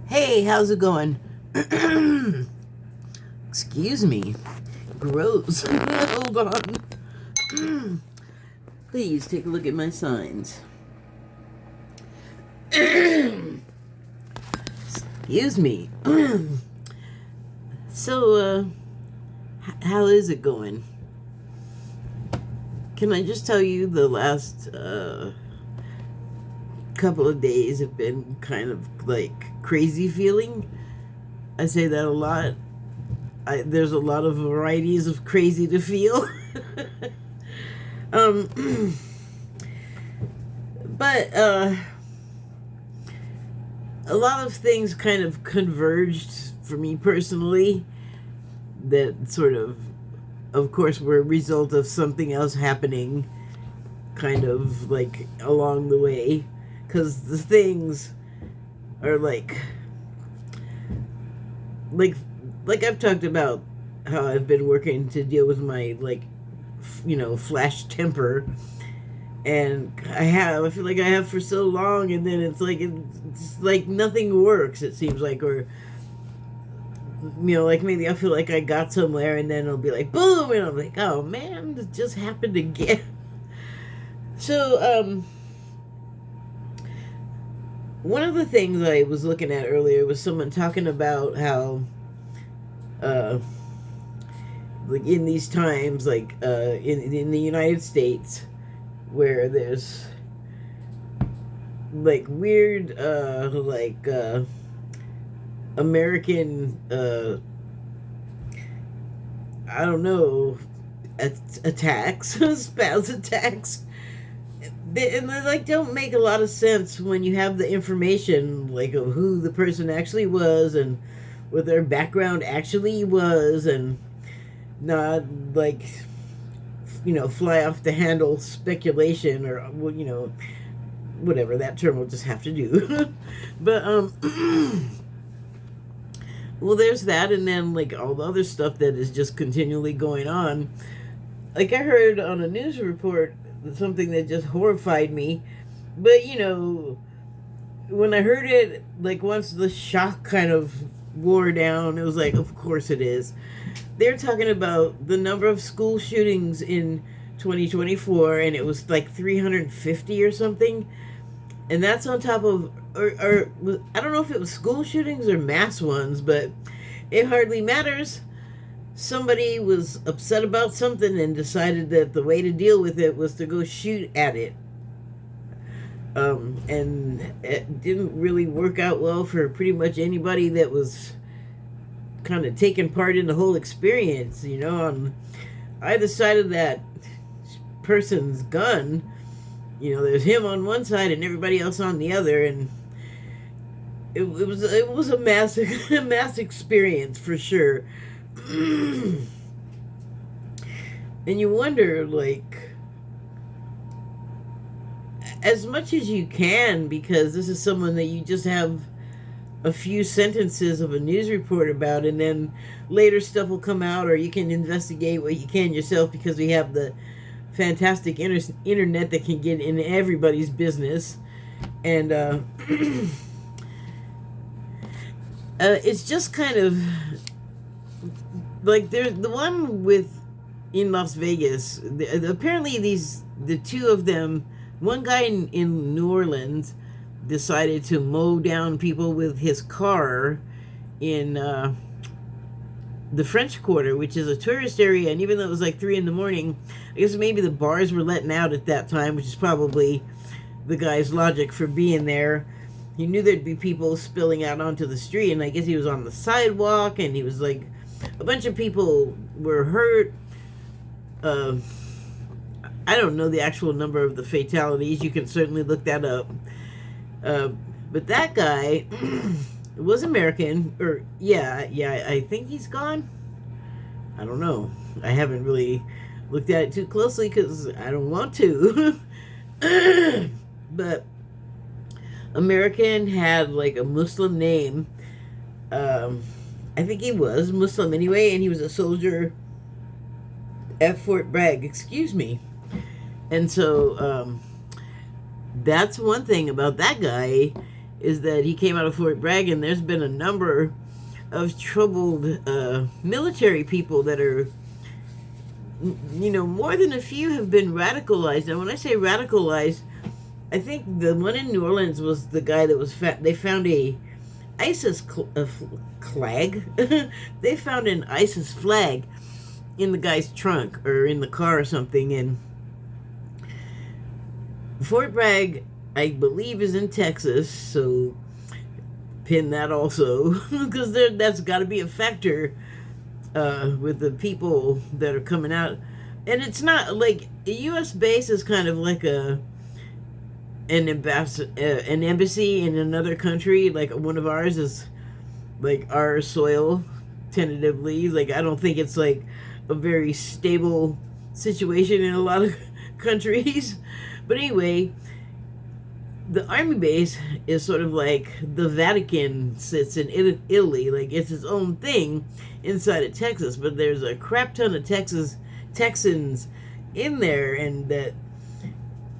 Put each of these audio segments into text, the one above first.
Hey, how's it going? Excuse me. Gross. Hold on. Please take a look at my signs. Excuse me. So, how is it going? Can I just tell you the last couple of days have been kind of like crazy feeling? I say that a lot. There's a lot of varieties of crazy to feel. But a lot of things kind of converged for me personally that sort of course, were a result of something else happening kind of like along the way. Because the things are like I've talked about how I've been working to deal with my flash temper, and I feel like I have for so long, and then it's like nothing works, it seems like, or like maybe I feel like I got somewhere and then it'll be like boom, and I'm like, oh man, it just happened again. So one of the things I was looking at earlier was someone talking about how like in these times, like in the United States, where there's like weird American I don't know, attacks, spaz attacks, and they like don't make a lot of sense when you have the information like of who the person actually was and what their background actually was, and not like fly off the handle speculation, or whatever that term will just have to do. But well, there's that, and then like all the other stuff that is just continually going on. Like I heard on a news report something that just horrified me, but when I heard it, like once the shock kind of wore down, it was like, of course it is. They're talking about the number of school shootings in 2024, and it was like 350 or something, and that's on top of or I don't know if it was school shootings or mass ones, but it hardly matters. Somebody was upset about something and decided that the way to deal with it was to go shoot at it. And it didn't really work out well for pretty much anybody that was kind of taking part in the whole experience. On either side of that person's gun, there's him on one side and everybody else on the other, and it was a mass a mass experience for sure. And you wonder, like, as much as you can, because this is someone that you just have a few sentences of a news report about, and then later stuff will come out, or you can investigate what you can yourself, because we have the fantastic internet that can get in everybody's business. And it's just kind of like there's the one in Las Vegas. Apparently the two of them, one guy in New Orleans decided to mow down people with his car in the French Quarter, which is a tourist area, and even though it was like 3 a.m, I guess maybe the bars were letting out at that time, which is probably the guy's logic for being there. He knew there'd be people spilling out onto the street, and I guess he was on the sidewalk, and he was like, a bunch of people were hurt. I don't know the actual number of the fatalities. You can certainly look that up. But that guy was American, or I think he's gone. I don't know. I haven't really looked at it too closely because I don't want to. But American had like a Muslim name. I think he was Muslim anyway, and he was a soldier at Fort Bragg. Excuse me. And so that's one thing about that guy is that he came out of Fort Bragg, and there's been a number of troubled military people that are, more than a few have been radicalized. And when I say radicalized, I think the one in New Orleans was the guy that was they found a ISIS flag. They found an ISIS flag in the guy's trunk or in the car or something. And Fort Bragg, I believe, is in Texas, so pin that also, because that's got to be a factor with the people that are coming out. And it's not like a U.S. base is kind of like an embassy in another country. Like one of ours is like our soil, tentatively. Like I don't think it's like a very stable situation in a lot of countries. But anyway, the army base is sort of like the Vatican sits in Italy. Like it's its own thing inside of Texas. But there's a crap ton of Texans in there, and that,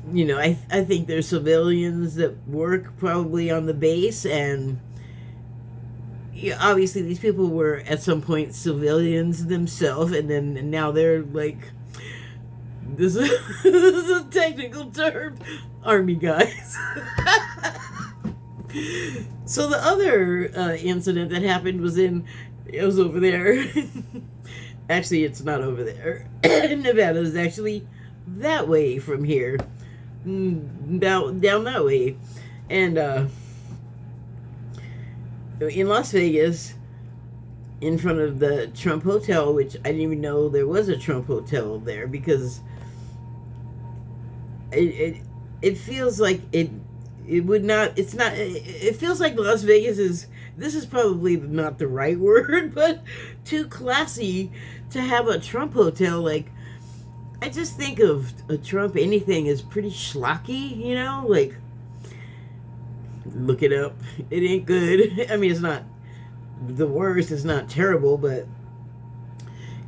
I think there's civilians that work probably on the base, and obviously these people were at some point civilians themselves, and now they're like, this is a technical term, army guys. So the other incident that happened was over there. Actually, it's not over there. Nevada is actually that way from here. Down that way. And in Las Vegas, in front of the Trump Hotel, which I didn't even know there was a Trump Hotel there, because it feels like it would not, it's not, it feels like Las Vegas is, this is probably not the right word, but too classy to have a Trump Hotel. Like, I just think of a Trump anything is pretty schlocky, like, look it up. It ain't good. I mean, it's not the worst, it's not terrible, but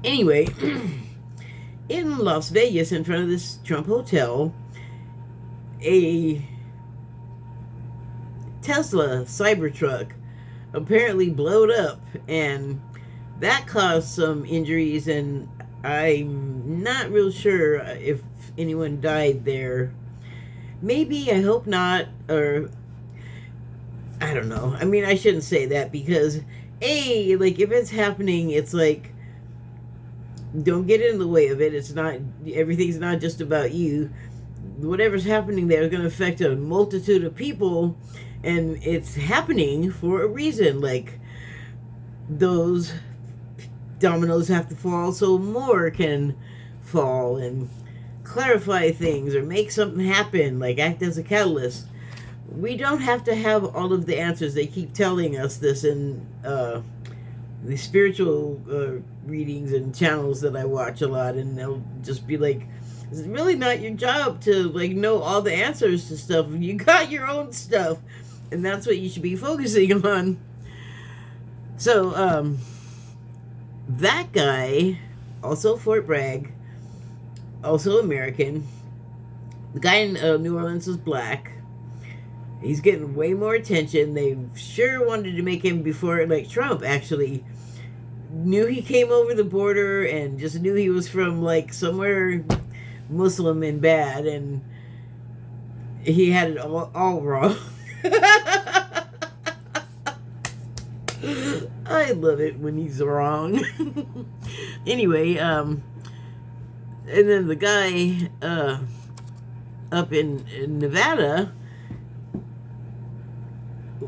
anyway, in Las Vegas, in front of this Trump Hotel, a Tesla Cybertruck apparently blowed up, and that caused some injuries, and I'm not real sure if anyone died there. Maybe, I hope not, or I don't know. I mean, I shouldn't say that, because like, if it's happening, it's like, don't get in the way of it. It's not, everything's not just about you. Whatever's happening there is going to affect a multitude of people, and it's happening for a reason. Like, those dominoes have to fall so more can fall and clarify things or make something happen, like act as a catalyst. We don't have to have all of the answers. They keep telling us this in the spiritual readings and channels that I watch a lot, and they'll just be like, it's really not your job to like know all the answers to stuff. You got your own stuff, and that's what you should be focusing on. So that guy, also Fort Bragg, also American. The guy in New Orleans was black. He's getting way more attention. They sure wanted to make him, before, like Trump actually knew he came over the border and just knew he was from like somewhere Muslim and bad, and he had it all wrong. I love it when he's wrong. Anyway, and then the guy up in Nevada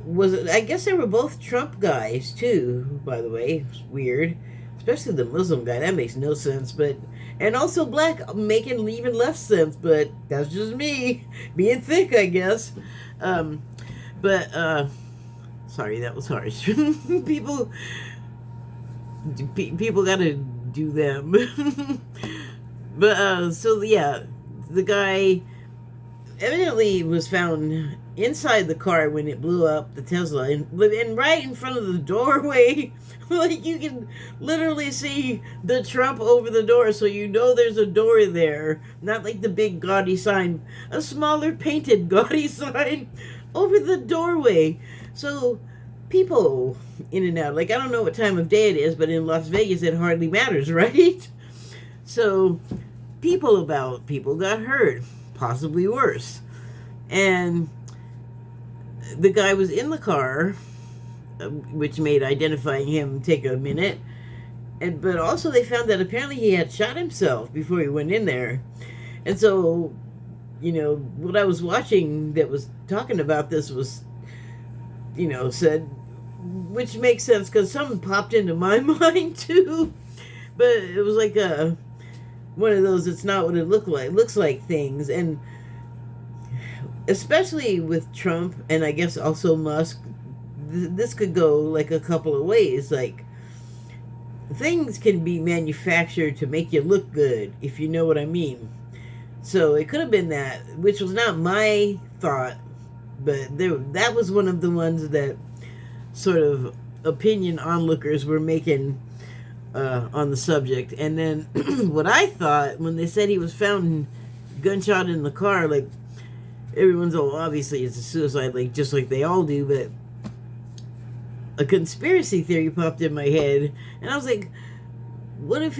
was, I guess they were both Trump guys too, by the way. It's weird, especially the Muslim guy. That makes no sense. But, and also black, making even less sense, but that's just me being thick, I guess. Sorry, that was harsh. people gotta do them. But so yeah, the guy evidently was found inside the car when it blew up, the Tesla, and right in front of the doorway. Like, you can literally see the Trump over the door, so you know there's a door there. Not like the big gaudy sign, a smaller painted gaudy sign over the doorway. So people in and out. Like, I don't know what time of day it is, but in Las Vegas it hardly matters, right? So people got hurt, possibly worse. And the guy was in the car, which made identifying him take a minute. But also they found that apparently he had shot himself before he went in there. And so, what I was watching that was talking about this was, said, which makes sense because something popped into my mind too. But it was like one of those, it's not what it looks like things. And especially with Trump and I guess also Musk, this could go like a couple of ways. Like, things can be manufactured to make you look good, if you know what I mean. So it could have been that, which was not my thought, but that was one of the ones that sort of opinion onlookers were making on the subject. And then what I thought when they said he was found gunshot in the car, like, everyone's obviously it's a suicide, like, just like they all do, but a conspiracy theory popped in my head, and I was like, what if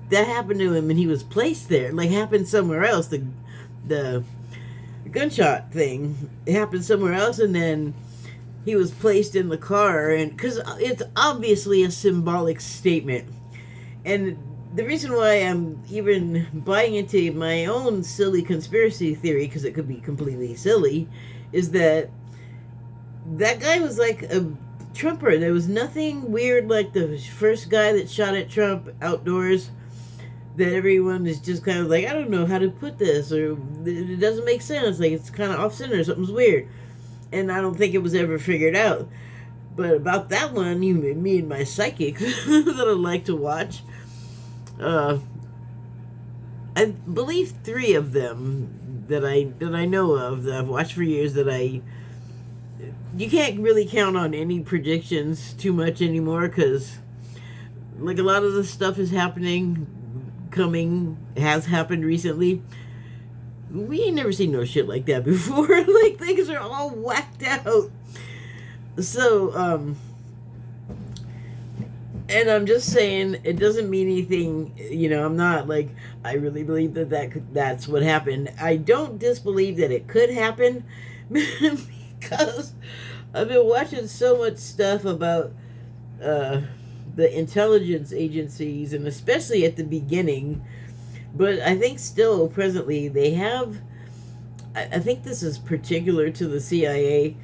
that happened to him and he was placed there, like happened somewhere else, the gunshot thing happened somewhere else, and then he was placed in the car, and because it's obviously a symbolic statement. And the reason why I'm even buying into my own silly conspiracy theory, because it could be completely silly, is that guy was like a Trumper. There was nothing weird like the first guy that shot at Trump outdoors, that everyone is just kind of like, I don't know how to put this, or it doesn't make sense, like it's kind of off-center, something's weird. And I don't think it was ever figured out. But about that one, me and my psychic that I like to watch, I believe 3 of them that I know of, that I've watched for years, you can't really count on any predictions too much anymore, because like a lot of the stuff is has happened recently. We ain't never seen no shit like that before. Like, things are all whacked out. So, and I'm just saying, it doesn't mean anything, I'm not like, I really believe that's what happened. I don't disbelieve that it could happen, because I've been watching so much stuff about the intelligence agencies, and especially at the beginning, but I think still presently they have, I think this is particular to the CIA,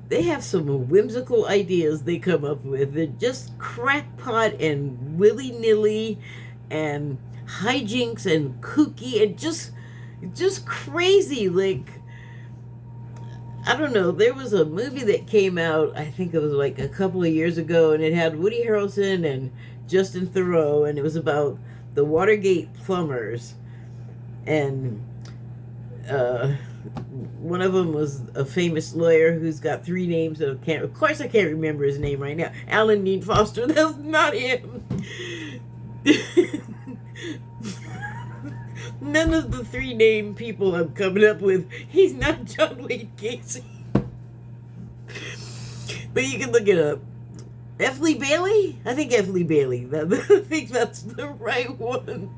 they have some whimsical ideas they come up with. They're just crackpot and willy-nilly and hijinks and kooky and just crazy. Like, I don't know, there was a movie that came out, I think it was like a couple of years ago, and it had Woody Harrelson and Justin Theroux, and it was about the Watergate plumbers. And one of them was a famous lawyer who's got 3 names that of course I can't remember his name right now. Alan Dean Foster. That's not him. None of the 3 named people I'm coming up with. He's not John Wayne Gacy. But you can look it up. F. Lee Bailey? I think F. Lee Bailey. I think that's the right one.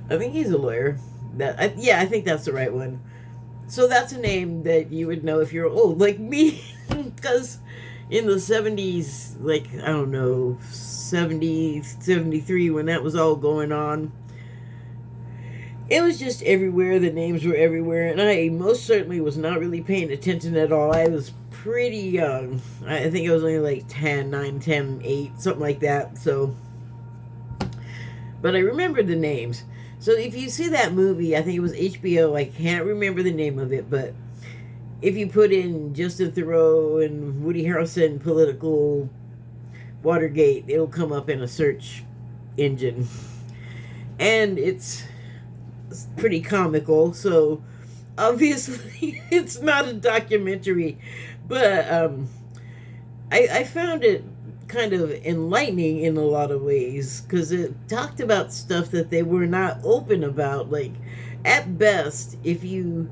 I think he's a lawyer. I think that's the right one. So that's a name that you would know if you're old, like me. Because in the 70s, like, I don't know, 70, 73, when that was all going on, it was just everywhere. The names were everywhere. And I most certainly was not really paying attention at all. I was pretty young. I think I was only like 9, 10, 8, something like that. So, but I remember the names. So if you see that movie, I think it was HBO, I can't remember the name of it, but if you put in Justin Theroux and Woody Harrelson political Watergate, it'll come up in a search engine. And it's pretty comical, so obviously it's not a documentary, but I found it kind of enlightening in a lot of ways, because it talked about stuff that they were not open about. Like, at best, if you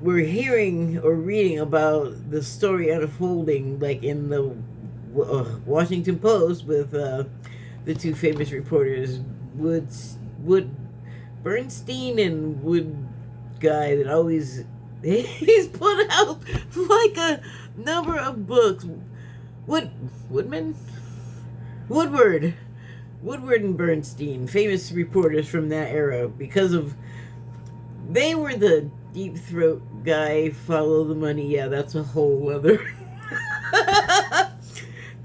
we're hearing or reading about the story unfolding, like in the Washington Post with the two famous reporters, Wood Bernstein and Wood guy that always he's put out like a number of books. Woodman? Woodward and Bernstein, famous reporters from that era, because of they were the deep throat guy, follow the money. Yeah, that's a whole other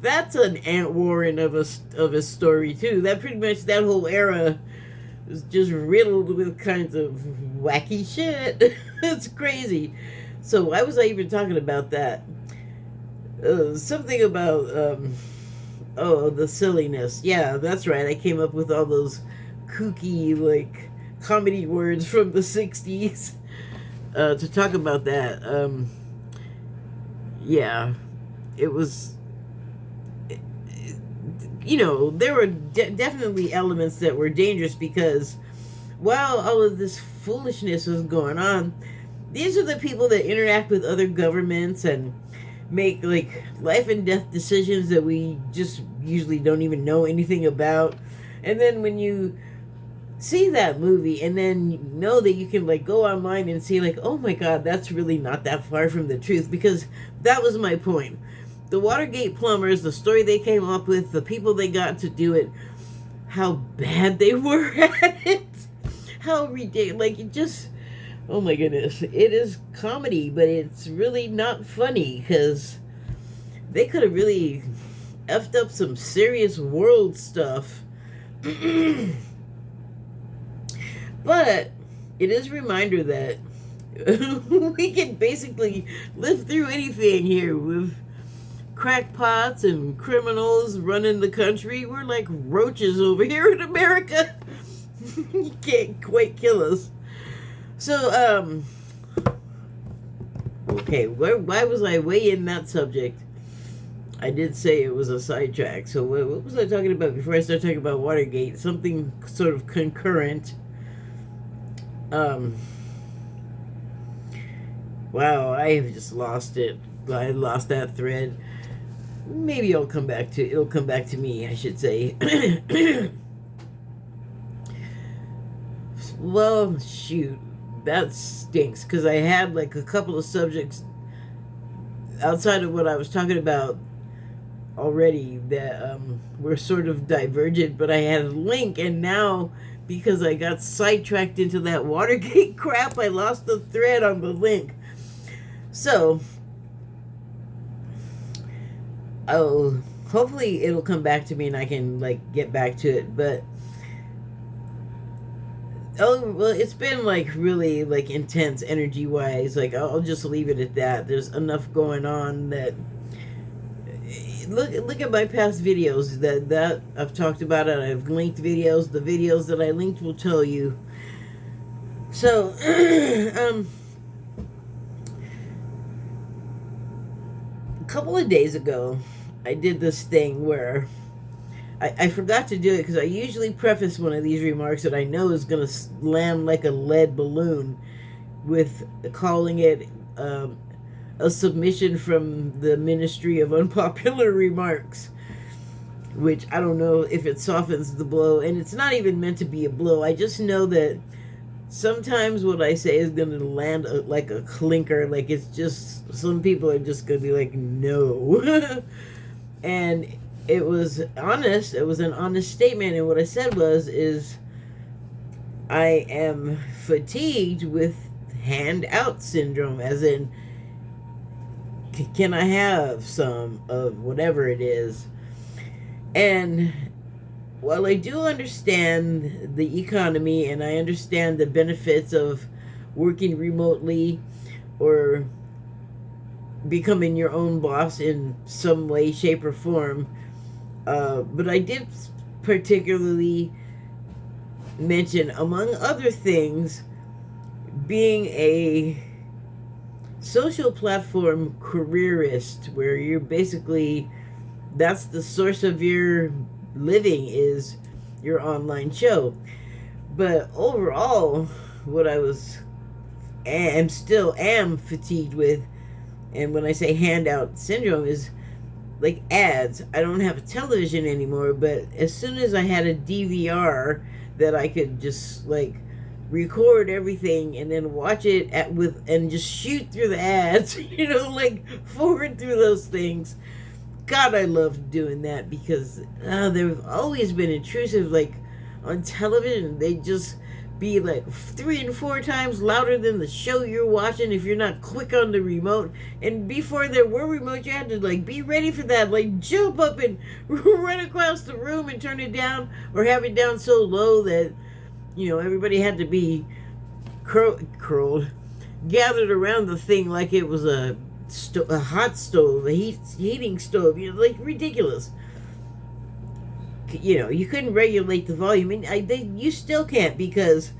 that's an Ant Warren of a story too. That pretty much that whole era was just riddled with kinds of wacky shit. It's crazy. So why was I even talking about that? Something about the silliness. Yeah, that's right. I came up with all those kooky like comedy words from the 60s to talk about that. Yeah, it was. There were definitely elements that were dangerous because while all of this foolishness was going on, these are the people that interact with other governments and make like life and death decisions that we just usually don't even know anything about. And then when you see that movie and then you know that you can like go online and see like, oh my god, that's really not that far from the truth, because that was my point. The Watergate plumbers, the story they came up with, the people they got to do it, how bad they were at it, how ridiculous, like it just, oh my goodness, it is comedy, but it's really not funny because they could have really effed up some serious world stuff. But it is a reminder that we can basically live through anything here with crackpots and criminals running the country. We're like roaches over here in America. You can't quite kill us. So, okay, why was I way in that subject? I did say it was a sidetrack. So what was I talking about before I started talking about Watergate? Something sort of concurrent. Wow, I have just lost it. I lost that thread. Maybe it'll come back to me, I should say. Well, shoot, that stinks, because I had like a couple of subjects outside of what I was talking about already that were sort of divergent, but I had a link, and now because I got sidetracked into that Watergate crap, I lost the thread on the link. So hopefully it'll come back to me and I can like get back to it. But it's been like really like intense energy wise. Like I'll just leave it at that. There's enough going on that look at my past videos that I've talked about it. I've linked videos. The videos that I linked will tell you. So a couple of days ago, I did this thing where I forgot to do it because I usually preface one of these remarks that I know is going to land like a lead balloon with calling it a submission from the Ministry of Unpopular Remarks, which I don't know if it softens the blow, and it's not even meant to be a blow. I just know that sometimes what I say is going to land like a clinker. Like it's just, some people are just going to be like, no. And it was honest. It was an honest statement. And what I said is I am fatigued with hand-out syndrome, as in, can I have some of whatever it is? And while I do understand the economy and I understand the benefits of working remotely or becoming your own boss in some way, shape, or form, but I did particularly mention, among other things, being a social platform careerist, where you're basically, that's the source of your living is your online show. But overall, what I was am still am fatigued with, and when I say handout syndrome, is like ads. I don't have a television anymore, but as soon as I had a DVR that I could just like record everything and then watch it and just shoot through the ads, like forward through those things. God, I loved doing that because they've always been intrusive. Like on television, they just be like 3 and 4 times louder than the show you're watching if you're not quick on the remote. And before there were remotes, you had to like be ready for that, like jump up and run across the room and turn it down, or have it down so low that everybody had to be curled, gathered around the thing like it was a hot stove, a heating stove, like ridiculous. You couldn't regulate the volume, and you still can't, because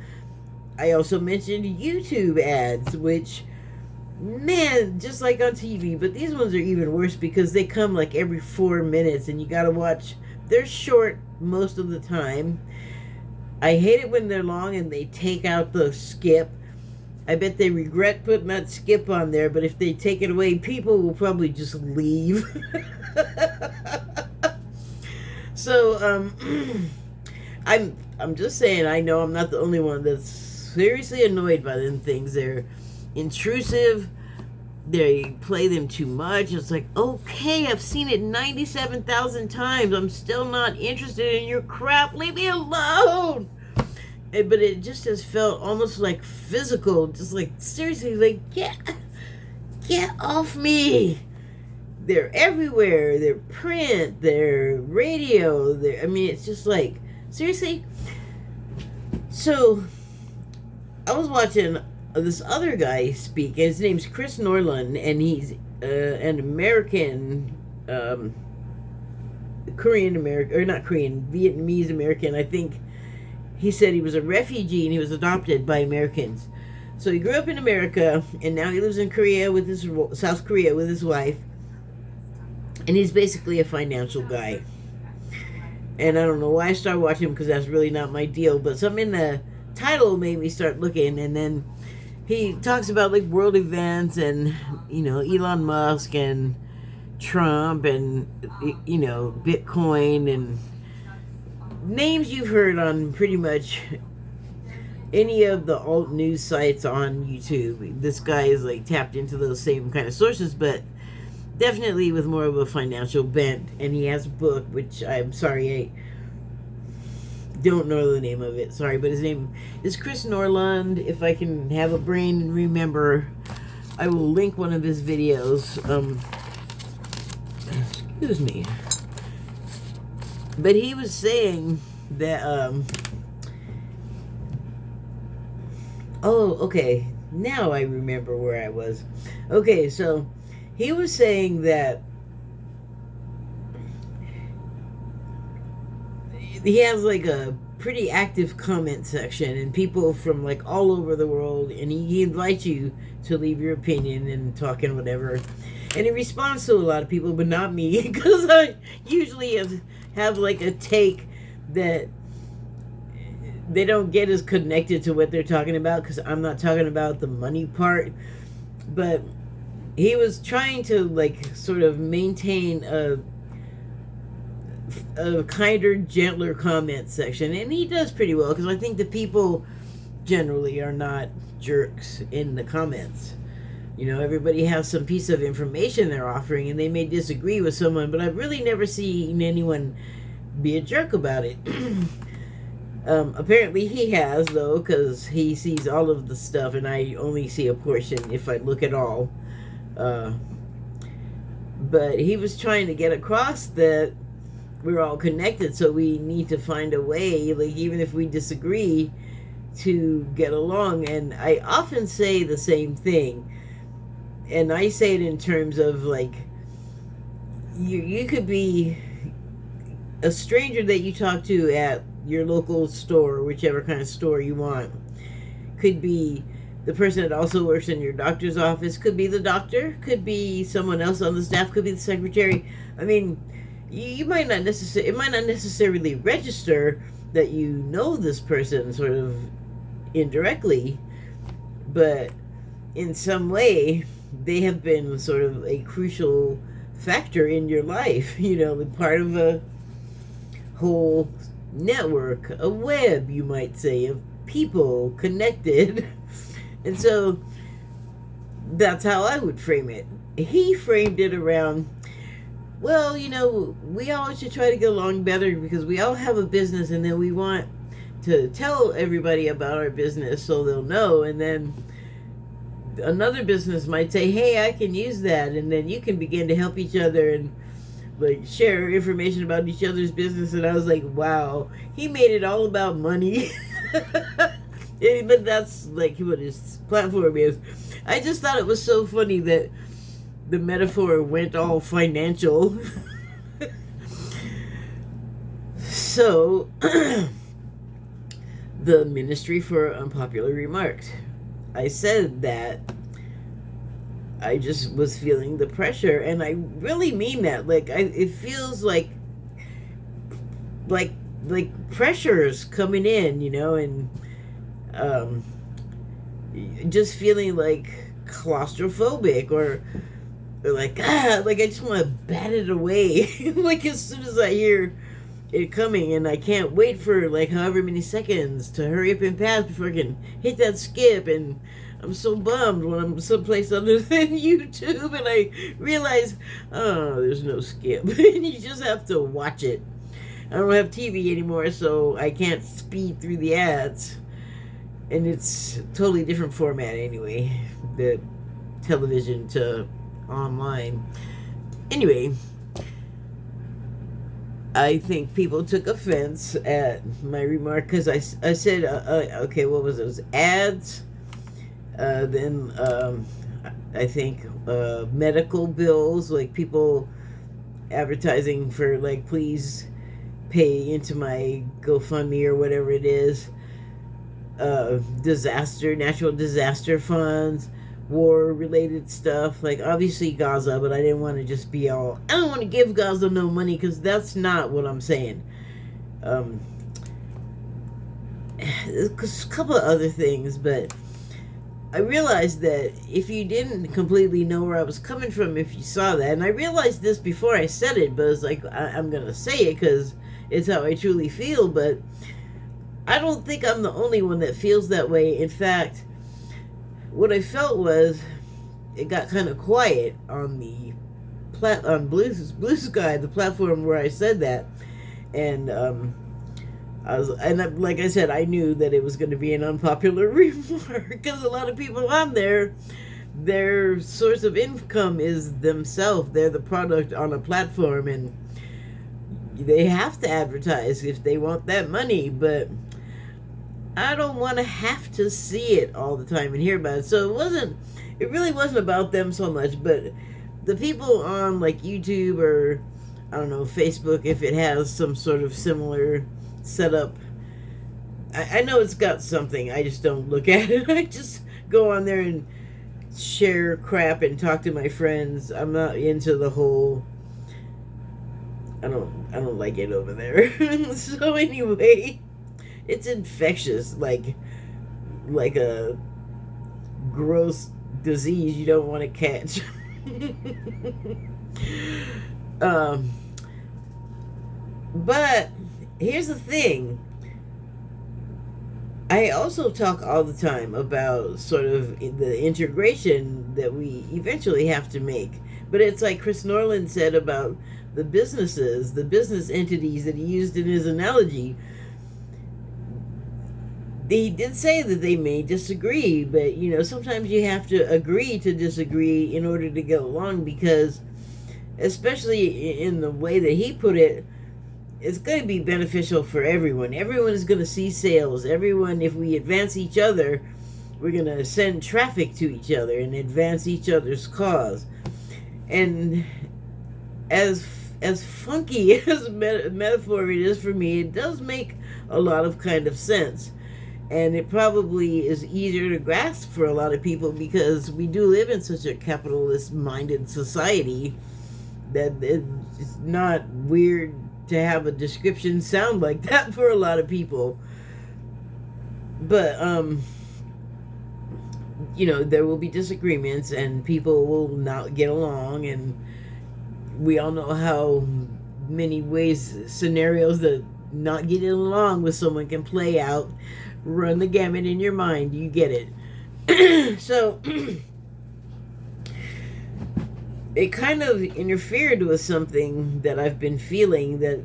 I also mentioned YouTube ads, which, man, just like on TV, but these ones are even worse because they come like every 4 minutes, and you gotta watch. They're short most of the time. I hate it when they're long and they take out the skip. I bet they regret putting that skip on there, but if they take it away, people will probably just leave. So, I'm just saying, I know I'm not the only one that's seriously annoyed by them things. They're intrusive. They play them too much. It's like, okay, I've seen it 97,000 times. I'm still not interested in your crap. Leave me alone. But it just has felt almost like physical. Just like, seriously, like, get off me. They're everywhere. They're print. They're radio. It's just like, seriously. So, I was watching this other guy speak, and his name's Chris Norland, and he's an American, Korean American, or not Korean, Vietnamese American. I think he said he was a refugee and he was adopted by Americans. So he grew up in America, and now he lives in South Korea with his wife, and he's basically a financial guy. And I don't know why I started watching him, because that's really not my deal, but something in the title made me start looking. And then he talks about like world events and Elon Musk and Trump and Bitcoin and names you've heard on pretty much any of the alt news sites on YouTube. This guy is like tapped into those same kind of sources, but definitely with more of a financial bent. And he has a book, which I'm sorry, I don't know the name of it. Sorry, but his name is Chris Norland. If I can have a brain and remember, I will link one of his videos. Excuse me. But he was saying that, oh, okay. Now I remember where I was. Okay, so he was saying that he has like a pretty active comment section, and people from like all over the world, and he invites you to leave your opinion and talk and whatever. And he responds to a lot of people, but not me, because I usually have like a take that they don't get as connected to what they're talking about, because I'm not talking about the money part. But he was trying to like sort of maintain a kinder, gentler comment section, and he does pretty well, because I think the people generally are not jerks in the comments. Everybody has some piece of information they're offering, and they may disagree with someone, but I've really never seen anyone be a jerk about it. Apparently he has, though, because he sees all of the stuff, and I only see a portion if I look at all. But he was trying to get across that we're all connected, so we need to find a way, like even if we disagree, to get along. And I often say the same thing, and I say it in terms of like, you could be a stranger that you talk to at your local store, whichever kind of store you want. Could be the person that also works in your doctor's office, could be the doctor, could be someone else on the staff, could be the secretary. I mean, you might not necessarily, it might not necessarily register that you know this person sort of indirectly, but in some way, they have been sort of a crucial factor in your life. Part of a whole network, a web, you might say, of people connected. And so that's how I would frame it. He framed it around, well, we all should try to get along better because we all have a business, and then we want to tell everybody about our business so they'll know. And then another business might say, hey, I can use that. And then you can begin to help each other and share information about each other's business. And I was like, wow, he made it all about money. But that's what his platform is. I just thought it was so funny that the metaphor went all financial. So, the Ministry for Unpopular Remarks. I said that I just was feeling the pressure, and I really mean that. It feels like pressure's coming in, and just feeling claustrophobic or I just want to bat it away. As soon as I hear it coming, and I can't wait for however many seconds to hurry up and pass before I can hit that skip. And I'm so bummed when I'm someplace other than YouTube and I realize, oh, there's no skip. And you just have to watch it. I don't have TV anymore, so I can't speed through the ads. And it's a totally different format anyway, the television to online. Anyway, I think people took offense at my remark because I said, okay, what was those ads? Then I think medical bills, people advertising for please pay into my GoFundMe or whatever it is. Natural disaster funds, war-related stuff, obviously Gaza, but I didn't want to just be all, I don't want to give Gaza no money, because that's not what I'm saying. There's a couple of other things, but I realized that if you didn't completely know where I was coming from, if you saw that, and I realized this before I said it, but it's I'm going to say it because it's how I truly feel, but I don't think I'm the only one that feels that way. In fact, what I felt was it got kind of quiet on the Blue Sky, the platform where I said that, and like I said, I knew that it was going to be an unpopular remark because a lot of people on there, their source of income is themselves. They're the product on a platform, and they have to advertise if they want that money, but I don't want to have to see it all the time and hear about it. So it really wasn't about them so much, but the people on YouTube or, I don't know, Facebook, if it has some sort of similar setup. I know it's got something, I just don't look at it. I just go on there and share crap and talk to my friends. I'm not into the whole, I don't like it over there. So anyway, it's infectious, like a gross disease you don't want to catch. But here's the thing. I also talk all the time about sort of the integration that we eventually have to make. But it's like Chris Norland said about the business entities that he used in his analogy. He did say that they may disagree, but sometimes you have to agree to disagree in order to get along, because especially in the way that he put it, it's going to be beneficial for everyone. Everyone is going to see sales. Everyone, if we advance each other, we're going to send traffic to each other and advance each other's cause. And as funky as metaphor it is for me, it does make a lot of kind of sense. And it probably is easier to grasp for a lot of people because we do live in such a capitalist-minded society that it's not weird to have a description sound like that for a lot of people. But there will be disagreements and people will not get along, and we all know how many ways scenarios that not getting along with someone can play out. Run the gamut in your mind, you get it. So it kind of interfered with something that I've been feeling, that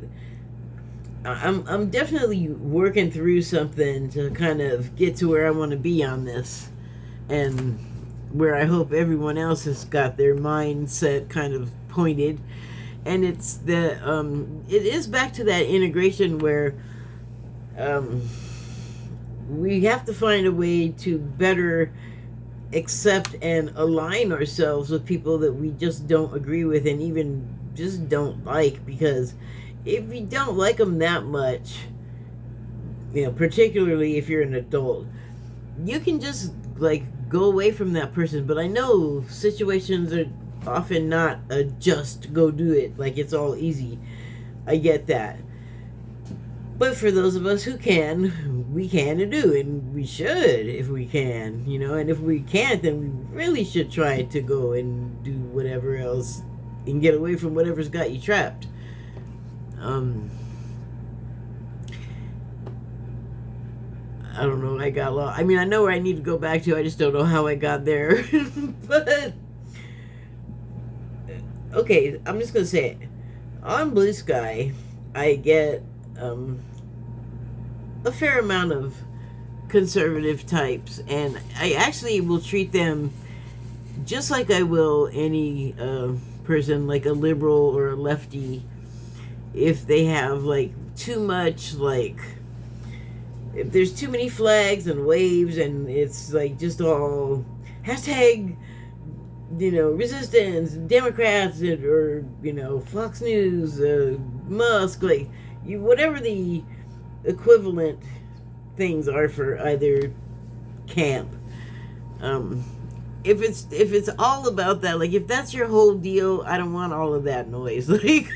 I'm definitely working through something to kind of get to where I want to be on this, and where I hope everyone else has got their mindset kind of pointed. And it's the it is back to that integration where we have to find a way to better accept and align ourselves with people that we just don't agree with and even just don't like, because if you don't like them that much, particularly if you're an adult, you can just like go away from that person. But I know situations are often not a just go do it, like it's all easy. I get that. But for those of us who can, we can and do, and we should if we can, and if we can't, then we really should try to go and do whatever else and get away from whatever's got you trapped. I don't know. I got lost. I mean, I know where I need to go back to. I just don't know how I got there. But okay, I'm just gonna say it. On Blue Sky, I get a fair amount of conservative types, and I actually will treat them just like I will any person, like a liberal or a lefty, if they have like too much, like if there's too many flags and waves and it's like just all hashtag resistance, Democrats, or Fox News, Musk, like whatever the equivalent things are for either camp. If it's all about that, like if that's your whole deal, I don't want all of that noise. Like,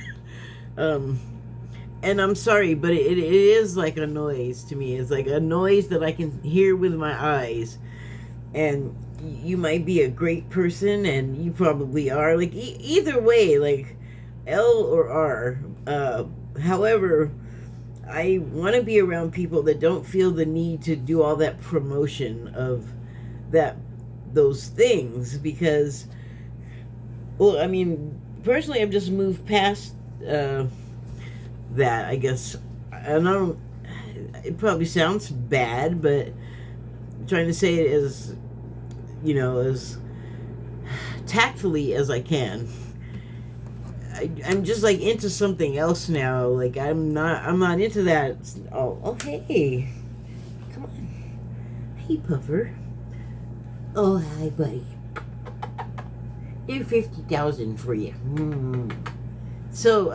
and I'm sorry, but it is like a noise to me. It's like a noise that I can hear with my eyes. And you might be a great person, and you probably are. Like either way, like L or R. However, I want to be around people that don't feel the need to do all that promotion of those things, because, well, I mean, personally, I've just moved past that, I guess. I don't. It probably sounds bad, but I'm trying to say it as as tactfully as I can. I'm just like into something else now. Like I'm not into that. Oh hey, come on, hey Puffer. Oh hi buddy. Here's 50,000 for you. So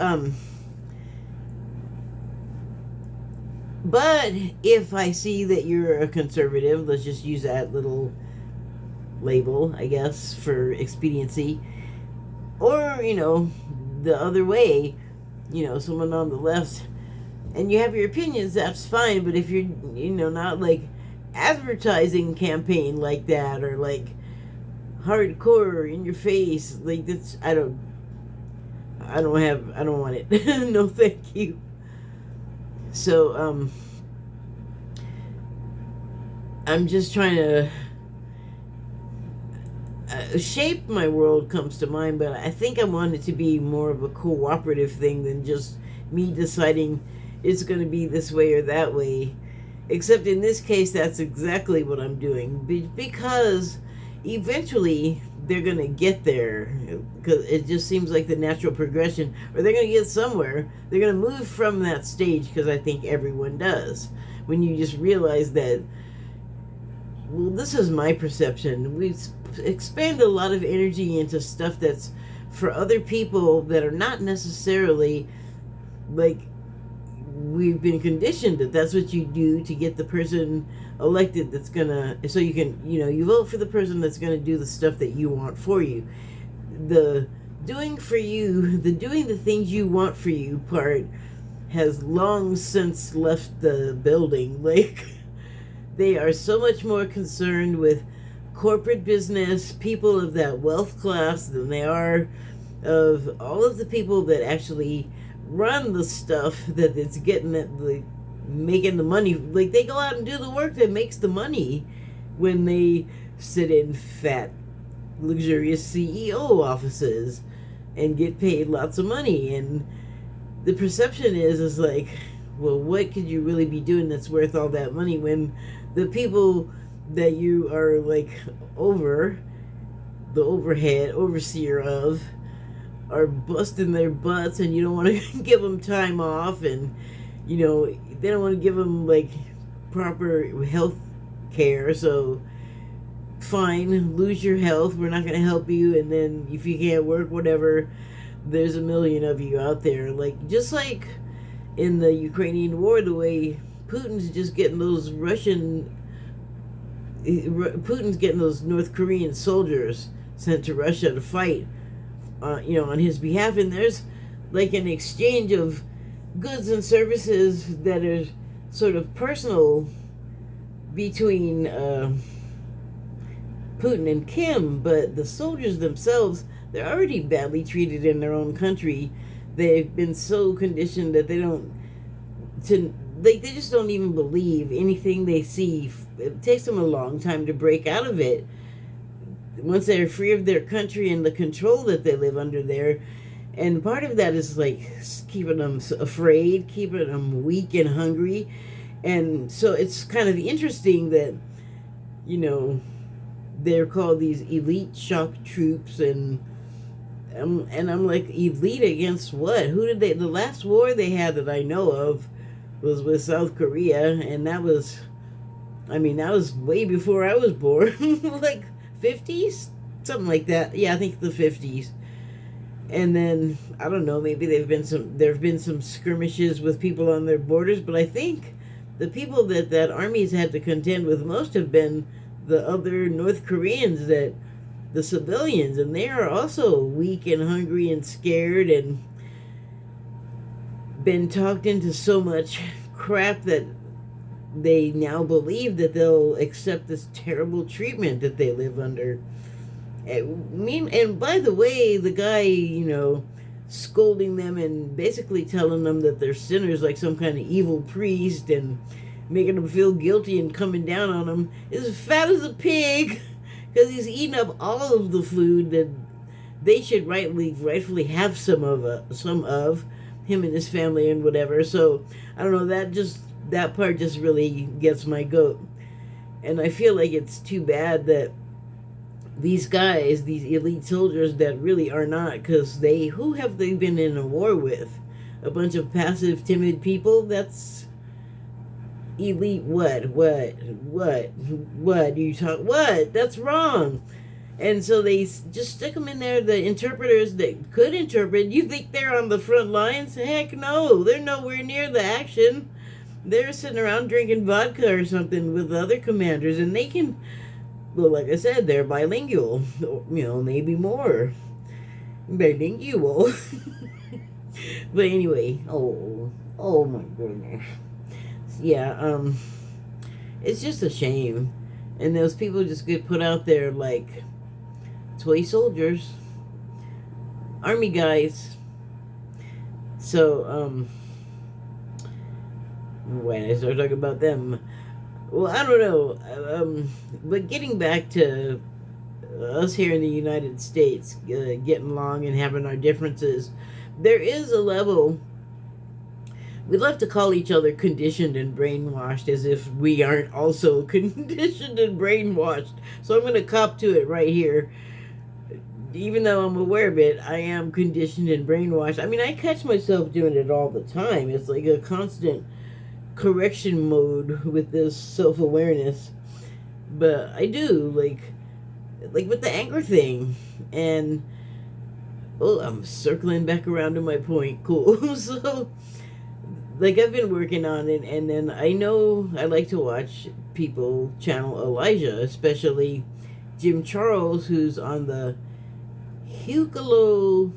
but if I see that you're a conservative, let's just use that little label, I guess, for expediency, or the other way, someone on the left, and you have your opinions, that's fine. But if you're not like advertising campaign like that, or like hardcore in your face, like that's I don't want it. No thank you. So I'm just trying to shape my world comes to mind, but I think I want it to be more of a cooperative thing than just me deciding it's going to be this way or that way. Except in this case, that's exactly what I'm doing, because eventually they're going to get there, because it just seems like the natural progression, or they're going to get somewhere. They're going to move from that stage, because I think everyone does. When you just realize that, well, this is my perception. We expend a lot of energy into stuff that's for other people that are not necessarily like we've been conditioned that that's what you do to get the person elected that's gonna, so you can, you vote for the person that's gonna do the stuff that you want for you. The doing the things you want for you part has long since left the building. Like, they are so much more concerned with corporate business, people of that wealth class than they are of all of the people that actually run the stuff that it's getting at the making the money. Like, they go out and do the work that makes the money when they sit in fat, luxurious CEO offices and get paid lots of money. And the perception is like, well, what could you really be doing that's worth all that money when the people that you are like the overseer of are busting their butts, and you don't want to give them time off, and they don't want to give them like proper health care. So fine, lose your health, we're not going to help you, and then if you can't work, whatever, there's a million of you out there. Like, just like in the Ukrainian war, the way Putin's getting those North Korean soldiers sent to Russia to fight on his behalf, and there's like an exchange of goods and services that are sort of personal between Putin and Kim, but the soldiers themselves, they're already badly treated in their own country. They've been so conditioned that they just don't even believe anything they see. It takes them a long time to break out of it. Once they're free of their country and the control that they live under there. And part of that is like keeping them afraid, keeping them weak and hungry. And so it's kind of interesting that, they're called these elite shock troops, and I'm like, elite against what? Who did the last war they had that I know of was with South Korea, and that was way before I was born. Like 50s, something like that. Yeah, I think the 50s. And then I don't know, maybe there have been some skirmishes with people on their borders, but I think the people that armies had to contend with most have been the other North Koreans, that the civilians, and they are also weak and hungry and scared and been talked into so much crap that they now believe that they'll accept this terrible treatment that they live under. And by the way, the guy, scolding them and basically telling them that they're sinners, like some kind of evil priest, and making them feel guilty and coming down on them, is fat as a pig, because he's eating up all of the food that they should rightfully have some of him and his family and whatever. So I don't know, that part just really gets my goat. And I feel like it's too bad that these guys, these elite soldiers that really are not, because who have they been in a war with? A bunch of passive, timid people? That's elite what you talk, what? That's wrong. And so they just stick them in there, the interpreters that could interpret. You think they're on the front lines? Heck no, they're nowhere near the action. They're sitting around drinking vodka or something with the other commanders, and they can, well, like I said, they're bilingual, maybe more bilingual. But anyway, oh my goodness. Yeah, it's just a shame. And those people just get put out there like toy soldiers, army guys. So, when I start talking about them, well, I don't know. But getting back to us here in the United States, getting along and having our differences, there is a level. We love to call each other conditioned and brainwashed, as if we aren't also conditioned and brainwashed. So I'm going to cop to it right here. Even though I'm aware of it, I am conditioned and brainwashed. I mean, I catch myself doing it all the time. It's like a constant correction mode with this self-awareness. But I do, like with the anger thing. And, I'm circling back around to my point. Cool. So, like, I've been working on it, and then I know I like to watch people channel Elijah, especially Jim Charles, who's on the Hucolo,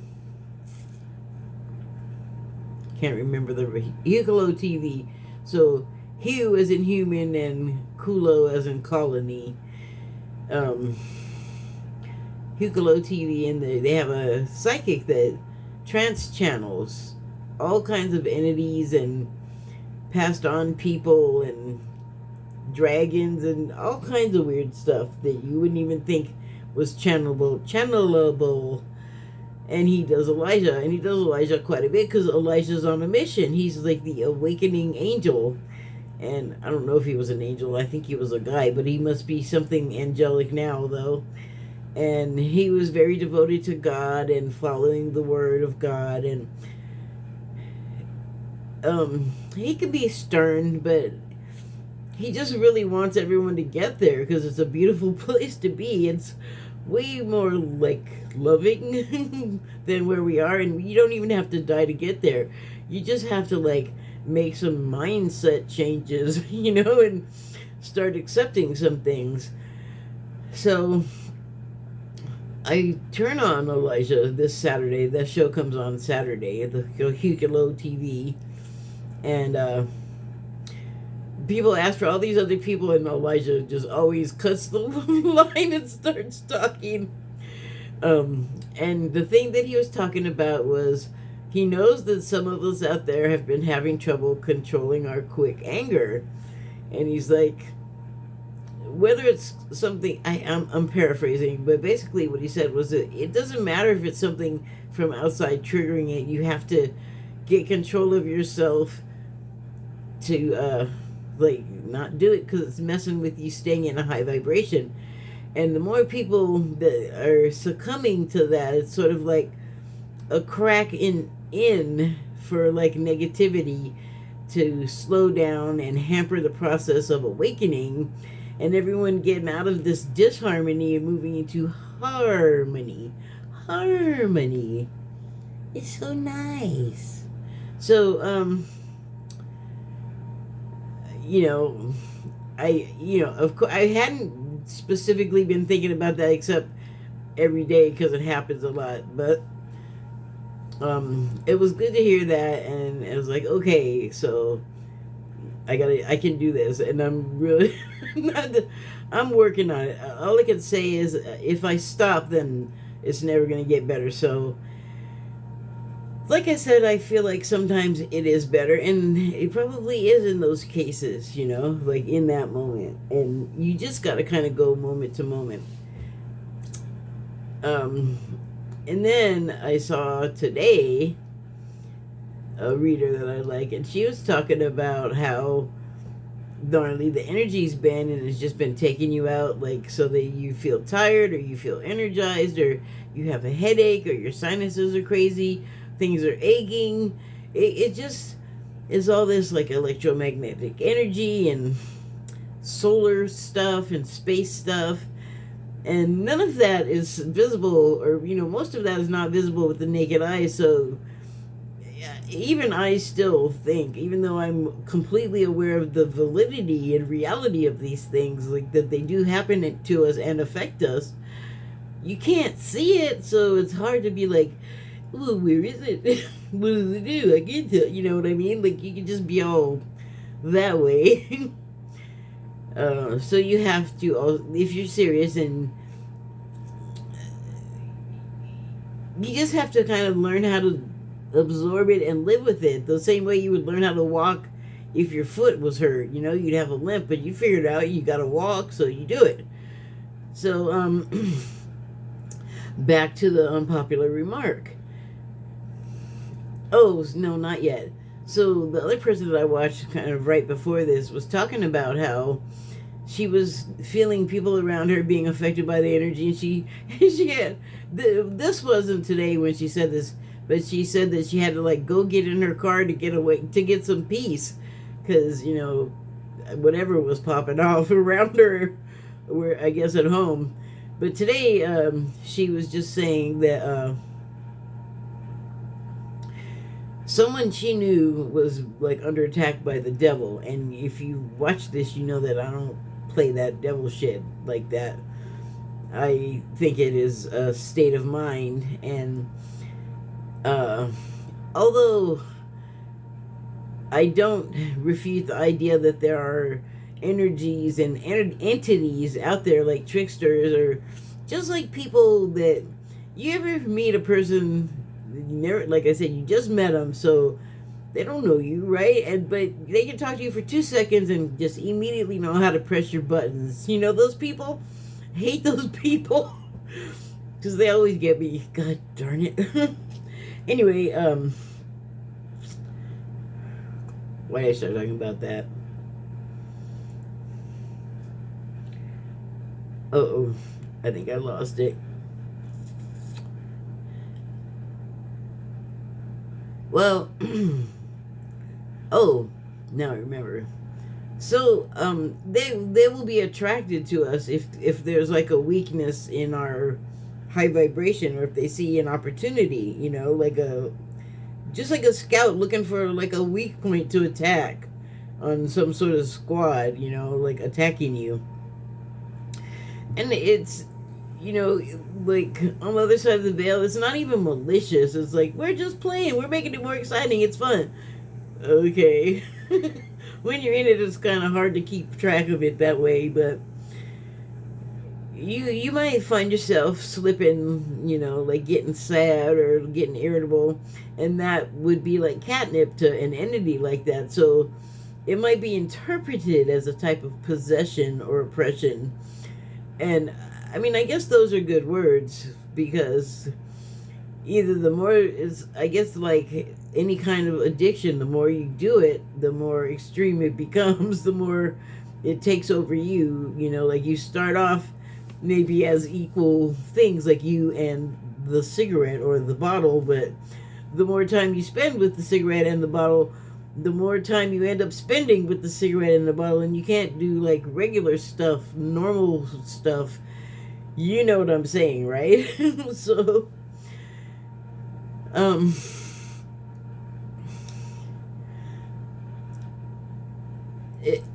can't remember the Hucolo TV. So Hugh as in human and Kulo as in colony. um, Hucolo TV, and they have a psychic that trance channels all kinds of entities and passed on people and dragons and all kinds of weird stuff that you wouldn't even think was channelable. And he does Elijah quite a bit because Elijah's on a mission. He's like the awakening angel. And I don't know if he was an angel. I think he was a guy, but he must be something angelic now, though. And he was very devoted to God and following the word of God. And he could be stern, but he just really wants everyone to get there because it's a beautiful place to be. It's way more like loving than where we are, and you don't even have to die to get there. You just have to like make some mindset changes, and start accepting some things. So I turn on Elijah this Saturday. That show comes on Saturday at the Hucolo TV, and people ask for all these other people, and Elijah just always cuts the line and starts talking. And the thing that he was talking about was he knows that some of us out there have been having trouble controlling our quick anger. And he's like, whether it's something, I'm paraphrasing, but basically what he said was that it doesn't matter if it's something from outside triggering it. You have to get control of yourself to, not do it because it's messing with you staying in a high vibration. And the more people that are succumbing to that, it's sort of like a crack in for like negativity to slow down and hamper the process of awakening, and everyone getting out of this disharmony and moving into harmony. Harmony is so nice. So of course I hadn't specifically been thinking about that except every day because it happens a lot, but it was good to hear that, and I was like, okay, so I can do this, and I'm really I'm working on it. All I can say is if I stop, then it's never going to get better. So like I said, I feel like sometimes it is better, and it probably is in those cases, like in that moment. And you just got to kind of go moment to moment. And then I saw today a reader that I like, and she was talking about how gnarly the energy's been, and it's just been taking you out, like, so that you feel tired, or you feel energized, or you have a headache, or your sinuses are crazy, things are aching. It just is all this like electromagnetic energy and solar stuff and space stuff, and none of that is visible, or most of that is not visible with the naked eye. So even I still think, even though I'm completely aware of the validity and reality of these things, like that they do happen to us and affect us, you can't see it, so it's hard to be like, well, where is it? What does it do? I can't tell. You know what I mean? Like, you can just be all that way. So you have to, if you're serious, and you just have to kind of learn how to absorb it and live with it. The same way you would learn how to walk if your foot was hurt. You'd have a limp, but you figured out you got to walk, so you do it. So, back to the unpopular remark. Oh, no, not yet. So the other person that I watched kind of right before this was talking about how she was feeling people around her being affected by the energy, and she had, this wasn't today when she said this, but she said that she had to like go get in her car to get away, to get some peace, because whatever was popping off around her, where I guess at home. But today she was just saying that someone she knew was like under attack by the devil, and if you watch this, you know that I don't play that devil shit like that. I think it is a state of mind, and although I don't refute the idea that there are energies and entities out there, like tricksters, or just like people that you ever meet a person, you never, like I said, you just met them, so they don't know you, right? And but they can talk to you for 2 seconds and just immediately know how to press your buttons. You know those people? I hate those people because they always get me. God darn it. Anyway, why did I start talking about that? Uh-oh, I think I lost it. Well, oh, now I remember. So, they will be attracted to us if there's like a weakness in our high vibration, or if they see an opportunity, you know, like just like a scout looking for like a weak point to attack on some sort of squad, you know, like attacking you. And it's, you know, like on the other side of the veil, it's not even malicious. It's like, we're just playing, we're making it more exciting, it's fun. Okay. When you're in it, it's kind of hard to keep track of it that way, but you might find yourself slipping, you know, like getting sad or getting irritable, and that would be like catnip to an entity like that. So it might be interpreted as a type of possession or oppression. And I mean, I guess those are good words, because either the more is, I guess, like any kind of addiction, the more you do it, the more extreme it becomes, the more it takes over you. You know, like you start off maybe as equal things, like you and the cigarette or the bottle, but the more time you spend with the cigarette and the bottle, the more time you end up spending with the cigarette and the bottle, and you can't do like regular stuff, normal stuff. You know what I'm saying, right? So,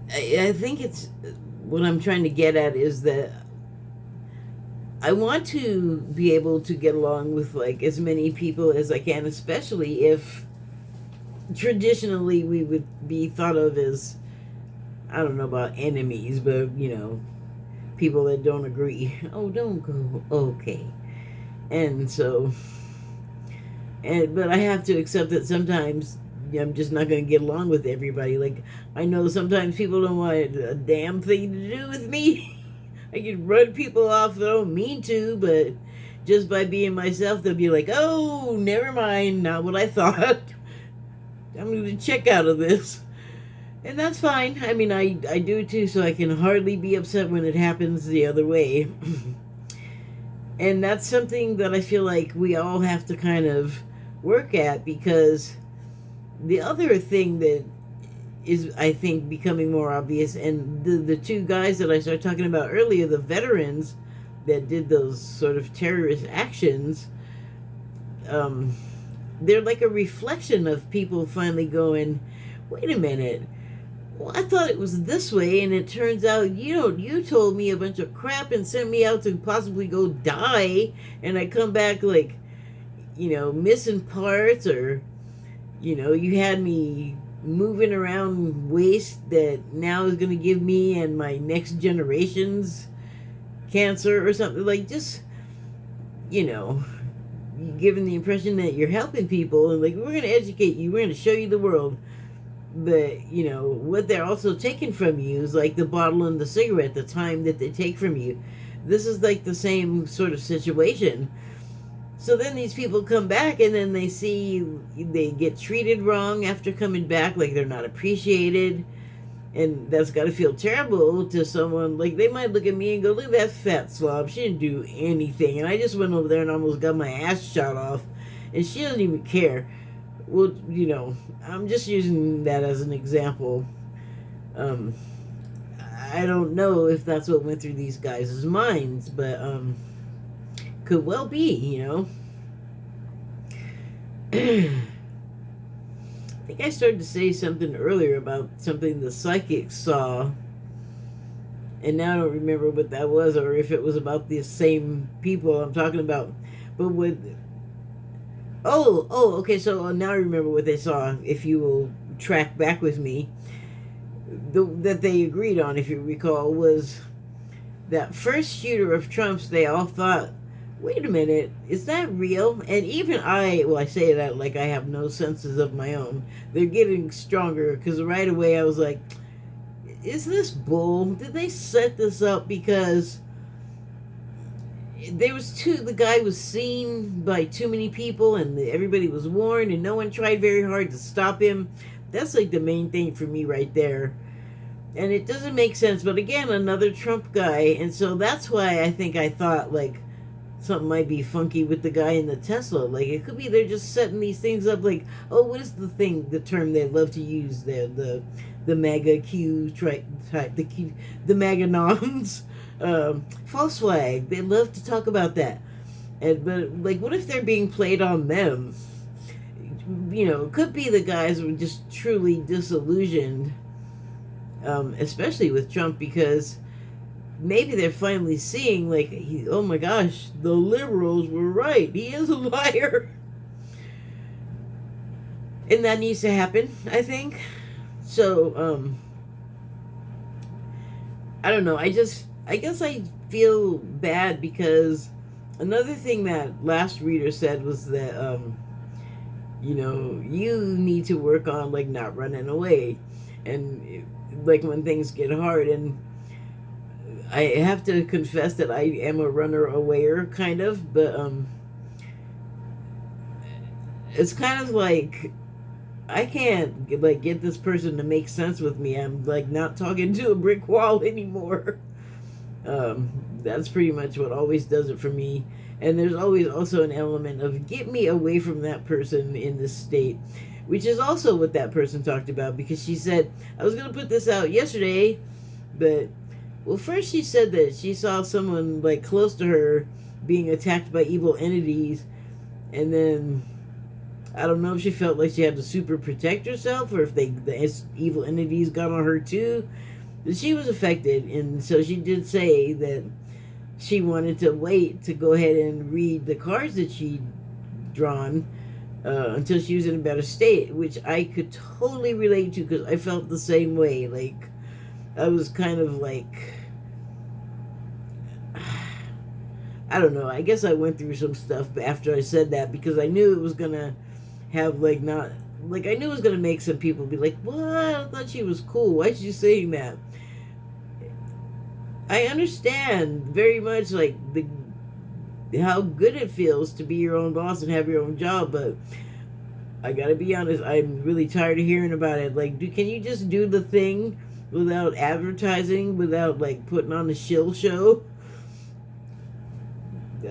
I think it's, what I'm trying to get at is that I want to be able to get along with like as many people as I can, especially if traditionally we would be thought of as, I don't know about enemies, but you know, people that don't agree. Oh, don't go. Okay. And so, but I have to accept that sometimes I'm just not going to get along with everybody. Like, I know sometimes people don't want a damn thing to do with me. I can run people off that don't mean to, but just by being myself, they'll be like, oh, never mind, not what I thought. I'm going to check out of this. And that's fine. I mean, I do too, so I can hardly be upset when it happens the other way. And that's something that I feel like we all have to kind of work at, because the other thing that is, I think, becoming more obvious, and the two guys that I started talking about earlier, the veterans that did those sort of terrorist actions, they're like a reflection of people finally going, wait a minute, well, I thought it was this way, and it turns out you told me a bunch of crap and sent me out to possibly go die, and I come back like, you know, missing parts, or, you know, you had me moving around waste that now is going to give me and my next generation's cancer or something. Like, just, you know, giving the impression that you're helping people, and like, we're going to educate you, we're going to show you the world. But, you know, what they're also taking from you is like the bottle and the cigarette, the time that they take from you. This is like the same sort of situation. So then these people come back, and then they see they get treated wrong after coming back, like they're not appreciated. And that's got to feel terrible to someone. Like, they might look at me and go, look at that fat slob, she didn't do anything, and I just went over there and almost got my ass shot off, and she doesn't even care. Well, you know, I'm just using that as an example. I don't know if that's what went through these guys' minds, but could well be, you know. I think I started to say something earlier about something the psychic saw, and now I don't remember what that was, or if it was about the same people I'm talking about. But with okay, so now I remember what they saw, if you will track back with me. that they agreed on, if you recall, was that first shooter of Trump's. They all thought, wait a minute, is that real? And even I say that like I have no senses of my own. They're getting stronger, because right away I was like, is this bull? Did they set this up? Because the guy was seen by too many people, and everybody was warned, and no one tried very hard to stop him. That's like the main thing for me right there. And it doesn't make sense, but again, another Trump guy. And so that's why I thought like something might be funky with the guy in the Tesla. Like, it could be they're just setting these things up, like, oh, what is the term they love to use there, the MAGA Q type, the MAGA noms, false flag. They love to talk about that. But like, what if they're being played on them? It could be the guys were just truly disillusioned, especially with Trump, because maybe they're finally seeing, like, oh my gosh, the liberals were right. He is a liar. And that needs to happen, I think. So, I don't know. I guess I feel bad, because another thing that last reader said was that, you need to work on, like, not running away. And, like, when things get hard. And I have to confess that I am a runner-awayer, kind of. But, it's kind of like, I can't, like, get this person to make sense with me. I'm, like, not talking to a brick wall anymore. That's pretty much what always does it for me. And there's always also an element of get me away from that person in this state, which is also what that person talked about, because she said, I was going to put this out yesterday, but, well, first she said that she saw someone, like, close to her being attacked by evil entities, and then I don't know if she felt like she had to super protect herself, or if the evil entities got on her too. But she was affected, and so she did say that she wanted to wait to go ahead and read the cards that she'd drawn until she was in a better state, which I could totally relate to, because I felt the same way. Like, I was kind of like, I don't know, I guess I went through some stuff after I said that, because I knew it was gonna have, like, not, like, I knew it was gonna make some people be like, what? I thought she was cool. Why is she saying that? I understand very much, like, how good it feels to be your own boss and have your own job, but I gotta be honest, I'm really tired of hearing about it. Like, can you just do the thing without advertising, without, like, putting on a shill show?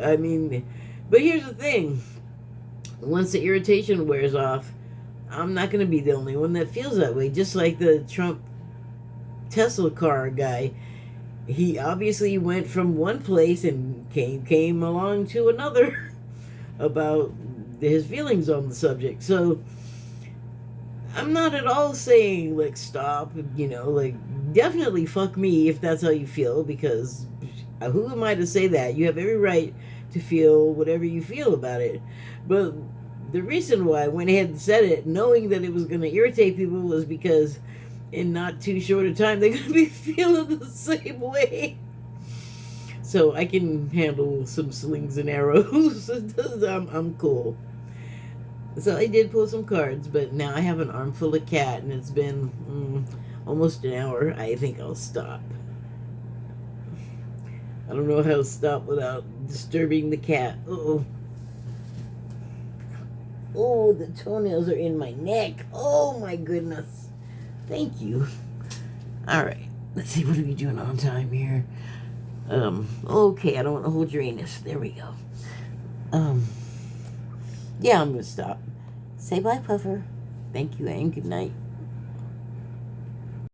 I mean, but here's the thing. Once the irritation wears off, I'm not going to be the only one that feels that way. Just like the Trump Tesla car guy. He obviously went from one place and came along to another about his feelings on the subject. So I'm not at all saying, like, stop, like, definitely fuck me if that's how you feel, because who am I to say that? You have every right to feel whatever you feel about it. But the reason why I went ahead and said it, knowing that it was going to irritate people, was because in not too short a time they're going to be feeling the same way. So I can handle some slings and arrows. I'm cool. So I did pull some cards, but now I have an armful of cat, and it's been almost an hour. I think I'll stop. I don't know how to stop without disturbing the cat. Uh-oh. Oh, the toenails are in my neck. Oh, my goodness. Thank you. All right. Let's see, what are we doing on time here? Okay, I don't want to hold your anus. There we go. Yeah, I'm going to stop. Say bye, Puffer. Thank you, and good night.